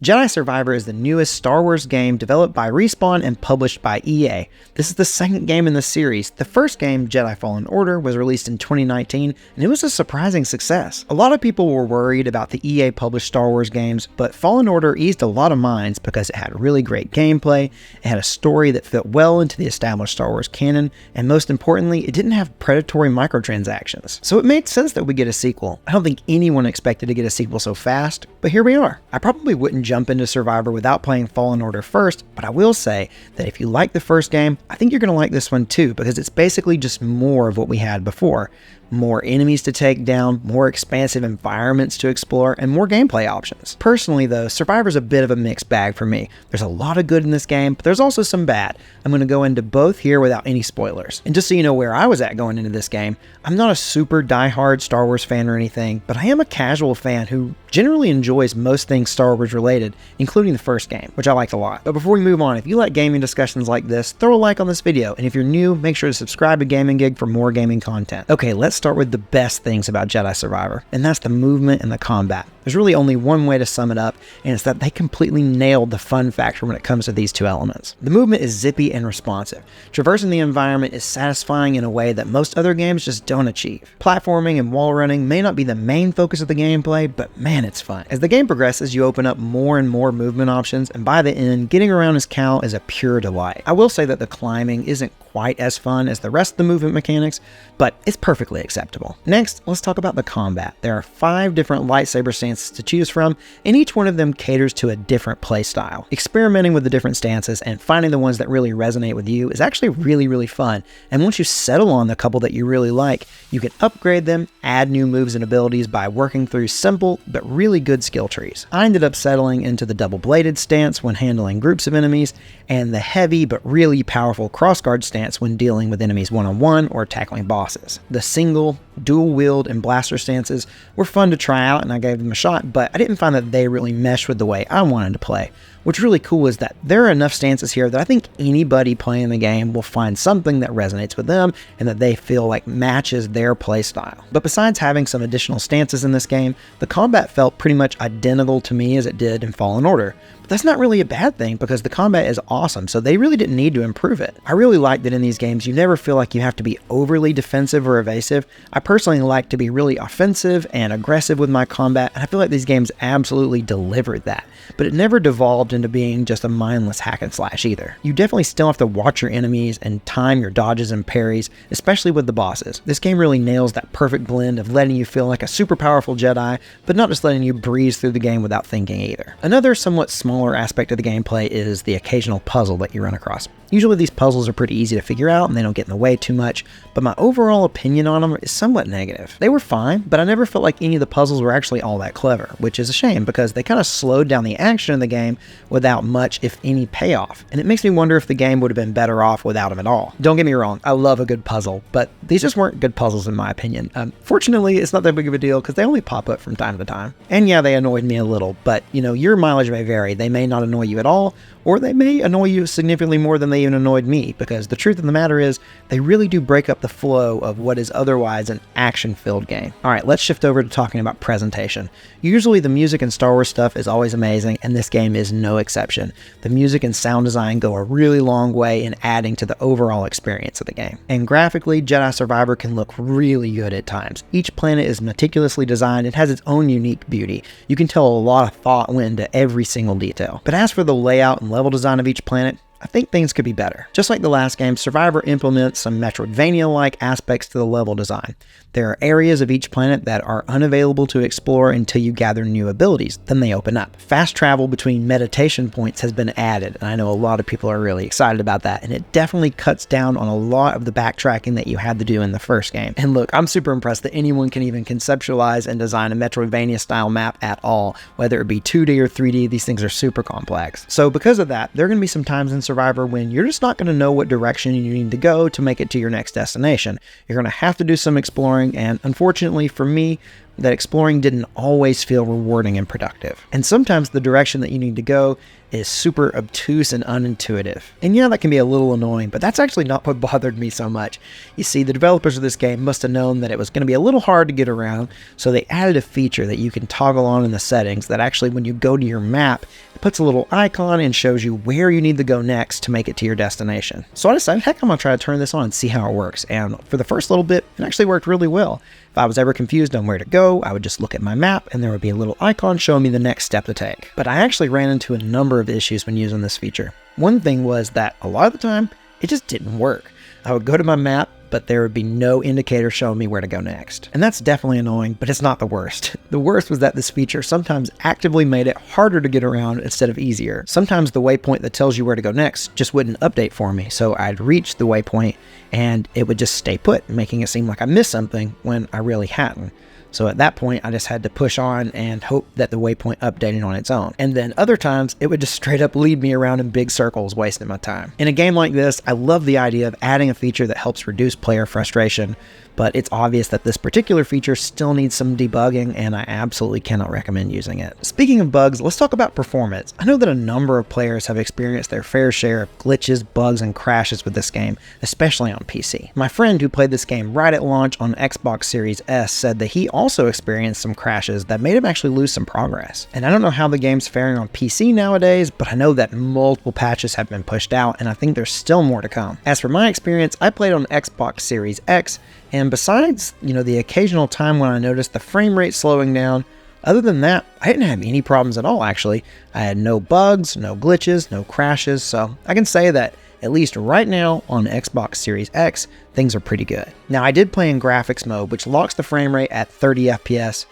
Jedi Survivor is the newest Star Wars game developed by Respawn and published by EA. This is the second game in the series. The first game, Jedi Fallen Order, was released in 2019, and it was a surprising success. A lot of people were worried about the EA-published Star Wars games, but Fallen Order eased a lot of minds because it had really great gameplay, it had a story that fit well into the established Star Wars canon, and most importantly, it didn't have predatory microtransactions. So it made sense that we get a sequel. I don't think anyone expected to get a sequel so fast, but here we are. I probably wouldn't jump into Survivor without playing Fallen Order first, but I will say that if you like the first game, I think you're going to like this one too, because it's basically just more of what we had before. More enemies to take down, more expansive environments to explore, and more gameplay options. Personally though, Survivor's a bit of a mixed bag for me. There's a lot of good in this game, but there's also some bad. I'm going to go into both here without any spoilers. And just so you know where I was at going into this game, I'm not a super diehard Star Wars fan or anything, but I am a casual fan who generally enjoys most things Star Wars related, including the first game, which I liked a lot. But before we move on, if you like gaming discussions like this, throw a like on this video, and if you're new, make sure to subscribe to Gaming Gig for more gaming content. Okay, let's start with the best things about Jedi Survivor, and that's the movement and the combat. There's really only one way to sum it up, and it's that they completely nailed the fun factor when it comes to these two elements. The movement is zippy and responsive. Traversing the environment is satisfying in a way that most other games just don't achieve. Platforming and wall running may not be the main focus of the gameplay, but man, it's fun. As the game progresses, you open up more and more movement options, and by the end, getting around as Cal is a pure delight. I will say that the climbing isn't quite as fun as the rest of the movement mechanics, but it's perfectly acceptable. Next, let's talk about the combat. There are 5 different lightsaber stances to choose from, and each one of them caters to a different playstyle. Experimenting with the different stances and finding the ones that really resonate with you is actually really fun, and once you settle on the couple that you really like, you can upgrade them, add new moves and abilities by working through simple but really good skill trees. I ended up settling into the double-bladed stance when handling groups of enemies, and the heavy but really powerful crossguard stance when dealing with enemies one-on-one or tackling bosses. The single, dual wield, and blaster stances were fun to try out, and I gave them a shot, but I didn't find that they really meshed with the way I wanted to play. What's really cool is that there are enough stances here that I think anybody playing the game will find something that resonates with them and that they feel like matches their playstyle. But besides having some additional stances in this game, the combat felt pretty much identical to me as it did in Fallen Order. But that's not really a bad thing because the combat is awesome, so they really didn't need to improve it. I really like that in these games you never feel like you have to be overly defensive or evasive. I personally like to be really offensive and aggressive with my combat, and I feel like these games absolutely delivered that. But it never devolved into being just a mindless hack and slash either. You definitely still have to watch your enemies and time your dodges and parries, especially with the bosses. This game really nails that perfect blend of letting you feel like a super powerful Jedi, but not just letting you breeze through the game without thinking either. Another somewhat smaller aspect of the gameplay is the occasional puzzle that you run across. Usually these puzzles are pretty easy to figure out and they don't get in the way too much, but my overall opinion on them is somewhat negative. They were fine, but I never felt like any of the puzzles were actually all that clever, which is a shame because they kind of slowed down the action in the game without much, if any, payoff, and it makes me wonder if the game would have been better off without them at all. Don't get me wrong, I love a good puzzle, but these just weren't good puzzles in my opinion. Fortunately, it's not that big of a deal because they only pop up from time to time. And yeah, they annoyed me a little, but you know, your mileage may vary. They may not annoy you at all, or they may annoy you significantly more than they even annoyed me, because the truth of the matter is, they really do break up the flow of what is otherwise an action-filled game. Alright, let's shift over to talking about presentation. Usually the music in Star Wars stuff is always amazing, and this game is no exception. The music and sound design go a really long way in adding to the overall experience of the game. And graphically, Jedi Survivor can look really good at times. Each planet is meticulously designed and has its own unique beauty. You can tell a lot of thought went into every single detail. But as for the layout and level design of each planet, I think things could be better. Just like the last game, Survivor implements some Metroidvania-like aspects to the level design. There are areas of each planet that are unavailable to explore until you gather new abilities, then they open up. Fast travel between meditation points has been added, and I know a lot of people are really excited about that, and it definitely cuts down on a lot of the backtracking that you had to do in the first game. And look, I'm super impressed that anyone can even conceptualize and design a Metroidvania-style map at all, whether it be 2D or 3D. These things are super complex. So because of that, there are going to be some times in Survivor when you're just not going to know what direction you need to go to make it to your next destination. You're going to have to do some exploring, and unfortunately for me, that exploring didn't always feel rewarding and productive. And sometimes the direction that you need to go is super obtuse and unintuitive. And yeah, that can be a little annoying, but that's actually not what bothered me so much. You see, the developers of this game must have known that it was going to be a little hard to get around, so they added a feature that you can toggle on in the settings that actually, when you go to your map, it puts a little icon and shows you where you need to go next to make it to your destination. So I decided, heck, I'm going to try to turn this on and see how it works. And for the first little bit, it actually worked really well. If I was ever confused on where to go, I would just look at my map and there would be a little icon showing me the next step to take. But I actually ran into a number of issues when using this feature. One thing was that a lot of the time, it just didn't work. I would go to my map, but there would be no indicator showing me where to go next. And that's definitely annoying, but it's not the worst. The worst was that this feature sometimes actively made it harder to get around instead of easier. Sometimes the waypoint that tells you where to go next just wouldn't update for me, so I'd reach the waypoint and it would just stay put, making it seem like I missed something when I really hadn't. So at that point, I just had to push on and hope that the waypoint updated on its own. And then other times, it would just straight up lead me around in big circles, wasting my time. In a game like this, I love the idea of adding a feature that helps reduce player frustration, but it's obvious that this particular feature still needs some debugging, and I absolutely cannot recommend using it. Speaking of bugs, let's talk about performance. I know that a number of players have experienced their fair share of glitches, bugs, and crashes with this game, especially on PC. My friend who played this game right at launch on Xbox Series S said that he also experienced some crashes that made him actually lose some progress. And I don't know how the game's faring on PC nowadays, but I know that multiple patches have been pushed out, and I think there's still more to come. As for my experience, I played on Xbox Series X, and besides, the occasional time when I noticed the frame rate slowing down, other than that, I didn't have any problems at all, actually. I had no bugs, no glitches, no crashes, so I can say that at least right now on Xbox Series X, things are pretty good. Now, I did play in graphics mode, which locks the frame rate at 30 FPS.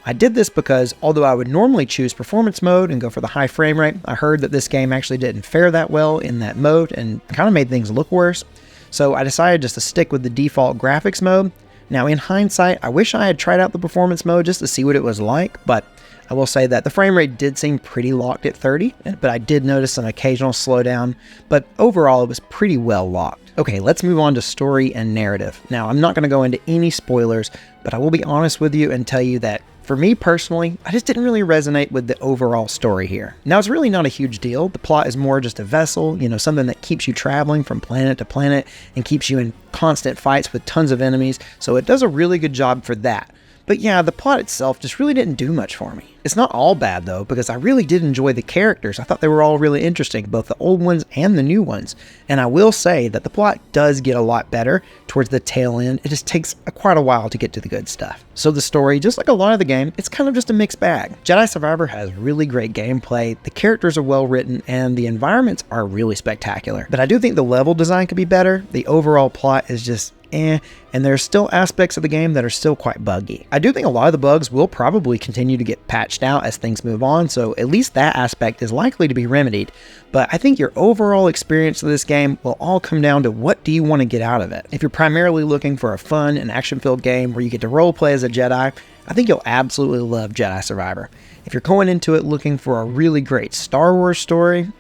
I did this because although I would normally choose performance mode and go for the high frame rate, I heard that this game actually didn't fare that well in that mode and kind of made things look worse. So I decided just to stick with the default graphics mode. Now in hindsight, I wish I had tried out the performance mode just to see what it was like, but I will say that the frame rate did seem pretty locked at 30, but I did notice some occasional slowdown, but overall it was pretty well locked. Okay, let's move on to story and narrative. Now I'm not going to go into any spoilers, but I will be honest with you and tell you that for me personally, I just didn't really resonate with the overall story here. Now, it's really not a huge deal. The plot is more just a vessel, something that keeps you traveling from planet to planet and keeps you in constant fights with tons of enemies, so it does a really good job for that. But yeah, the plot itself just really didn't do much for me. It's not all bad though, because I really did enjoy the characters. I thought they were all really interesting, both the old ones and the new ones. And I will say that the plot does get a lot better towards the tail end. It just takes quite a while to get to the good stuff. So the story, just like a lot of the game, it's kind of just a mixed bag. Jedi Survivor has really great gameplay, the characters are well written, and the environments are really spectacular. But I do think the level design could be better. The overall plot is just and there's still aspects of the game that are still quite buggy. I do think a lot of the bugs will probably continue to get patched out as things move on, so at least that aspect is likely to be remedied. But I think your overall experience of this game will all come down to what do you want to get out of it. If you're primarily looking for a fun and action-filled game where you get to roleplay as a Jedi, I think you'll absolutely love Jedi Survivor. If you're going into it looking for a really great Star Wars story,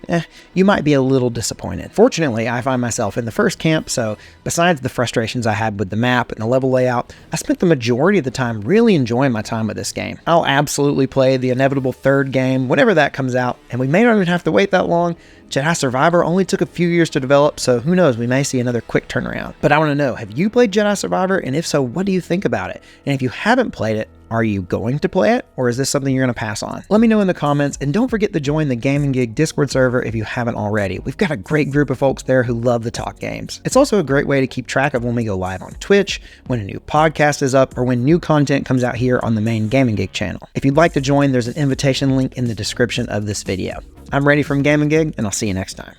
you might be a little disappointed. Fortunately, I find myself in the first camp, so besides the frustrations I had with the map and the level layout, I spent the majority of the time really enjoying my time with this game. I'll absolutely play the inevitable third game whenever that comes out, and we may not even have to wait that long. Jedi Survivor only took a few years to develop, so who knows, we may see another quick turnaround. But I want to know, have you played Jedi Survivor? And if so, what do you think about it? And if you haven't played it, are you going to play it, or is this something you're going to pass on? Let me know in the comments, and don't forget to join the Gaming Gig Discord server if you haven't already. We've got a great group of folks there who love to talk games. It's also a great way to keep track of when we go live on Twitch, when a new podcast is up, or when new content comes out here on the main Gaming Gig channel. If you'd like to join, there's an invitation link in the description of this video. I'm Randy from Gaming Gig, and I'll see you next time.